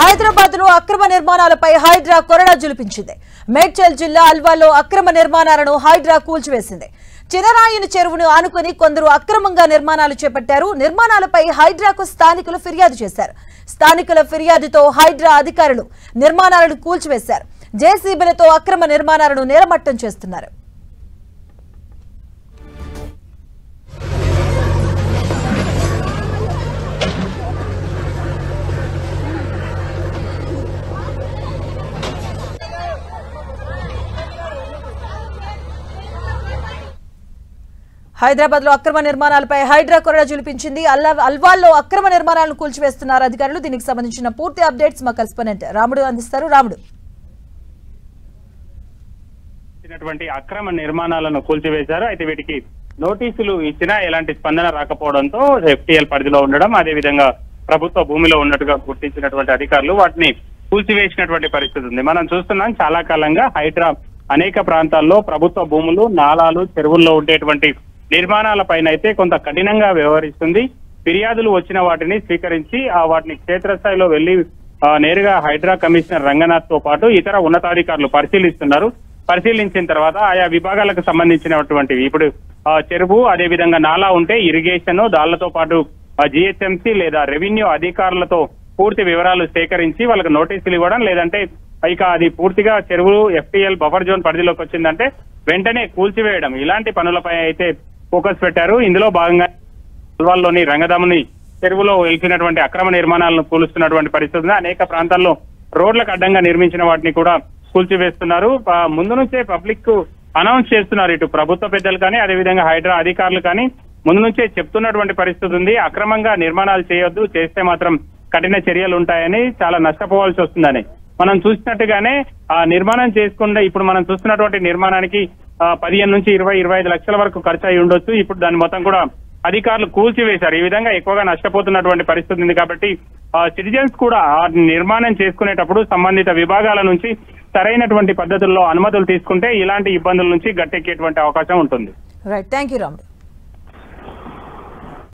హైదరాబాద్ లో అక్రమ నిర్మాణాలపై హైడ్రా కొరడా జులిపించింది. మేడ్చల్ జిల్లా అల్వాలో అక్రమ నిర్మాణాలను హైడ్రా కూల్చివేసింది. చినరాయిని చెరువును ఆనుకుని కొందరు అక్రమంగా నిర్మాణాలు చేపట్టారు. నిర్మాణాలపై హైడ్రాకు స్థానికులు ఫిర్యాదు చేశారు. స్థానికుల ఫిర్యాదుతో హైడ్రా అధికారులు నిర్మాణాలను కూల్చివేశారు. జేసీబీలతో అక్రమ నిర్మాణాలను నేలమట్టం చేస్తున్నారు. హైదరాబాద్ లో అక్రమ నిర్మాణాలపై హైడ్రా కొరడా జులిపించింది. అల్వాల్లో అక్రమ నిర్మాణాలను కూల్చివేస్తున్నారు అధికారులు. దీనికి సంబంధించిన పూర్తి అప్డేట్స్ మా కరెస్పాండెంట్ రాముడు అందిస్తారు. రాముడు, అక్రమ నిర్మాణాలను కూల్చివేశారు. అయితే వీటికి నోటీసులు ఇచ్చినా ఎలాంటి స్పందన రాకపోవడంతో ఎఫ్టీఎల్ పరిధిలో ఉండడం, అదేవిధంగా ప్రభుత్వ భూమిలో ఉన్నట్టుగా గుర్తించినటువంటి అధికారులు వాటిని కూల్చివేసినటువంటి పరిస్థితి ఉంది. మనం చూస్తున్నాం, చాలా కాలంగా హైడ్రా అనేక ప్రాంతాల్లో ప్రభుత్వ భూములు, నాలాలు, చెరువుల్లో ఉండేటువంటి నిర్మాణాల పైన అయితే కొంత కఠినంగా వ్యవహరిస్తుంది. ఫిర్యాదులు వచ్చిన వాటిని స్వీకరించి వాటిని క్షేత్రస్థాయిలో వెళ్లి నేరుగా హైడ్రా కమిషనర్ రంగనాథ్ తో పాటు ఇతర ఉన్నతాధికారులు పరిశీలిస్తున్నారు. పరిశీలించిన తర్వాత ఆయా విభాగాలకు సంబంధించినటువంటివి ఇప్పుడు చెరువు, అదేవిధంగా నాలా ఉంటే ఇరిగేషన్, దాళ్లతో పాటు జిహెచ్ఎంసీ లేదా రెవెన్యూ అధికారులతో పూర్తి వివరాలు సేకరించి వాళ్ళకి నోటీసులు ఇవ్వడం, లేదంటే ఇక అది పూర్తిగా చెరువు ఎఫ్టీఎల్ బఫర్ జోన్ పరిధిలోకి వచ్చిందంటే వెంటనే కూల్చివేయడం, ఇలాంటి పనులపై అయితే ఫోకస్ పెట్టారు. ఇందులో భాగంగా అల్వాల్లోని రంగదాముని చెరువులో వెలిసినటువంటి అక్రమ నిర్మాణాలను కూలుస్తున్నటువంటి పరిస్థితి ఉంది. అనేక ప్రాంతాల్లో రోడ్లకు అడ్డంగా నిర్మించిన వాటిని కూడా కూల్చివేస్తున్నారు. ముందు నుంచే పబ్లిక్ అనౌన్స్ చేస్తున్నారు. ఇటు ప్రభుత్వ పెద్దలు కానీ, అదేవిధంగా హైడ్రా అధికారులు కానీ ముందు నుంచే చెప్తున్నటువంటి పరిస్థితి ఉంది. అక్రమంగా నిర్మాణాలు చేయొద్దు, చేస్తే మాత్రం కఠిన చర్యలు ఉంటాయని, చాలా నష్టపోవాల్సి వస్తుందని. మనం చూసినట్టుగానే నిర్మాణం చేసుకుంటే ఇప్పుడు మనం చూస్తున్నటువంటి నిర్మాణానికి 15 నుంచి 20-25 లక్షల వరకు ఖర్చు అయి ఉండొచ్చు. ఇప్పుడు దాన్ని మొత్తం కూడా అధికారులు కూల్చివేశారు. ఈ విధంగా ఎక్కువగా నష్టపోతున్నటువంటి పరిస్థితి ఉంది. కాబట్టి సిటిజన్స్ కూడా నిర్మాణం చేసుకునేటప్పుడు సంబంధిత విభాగాల నుంచి సరైనటువంటి పద్ధతుల్లో అనుమతులు తీసుకుంటే ఇలాంటి ఇబ్బందుల నుంచి గట్టెక్కేటువంటి అవకాశం ఉంటుంది. రైట్, థ్యాంక్ యూ రాముడు.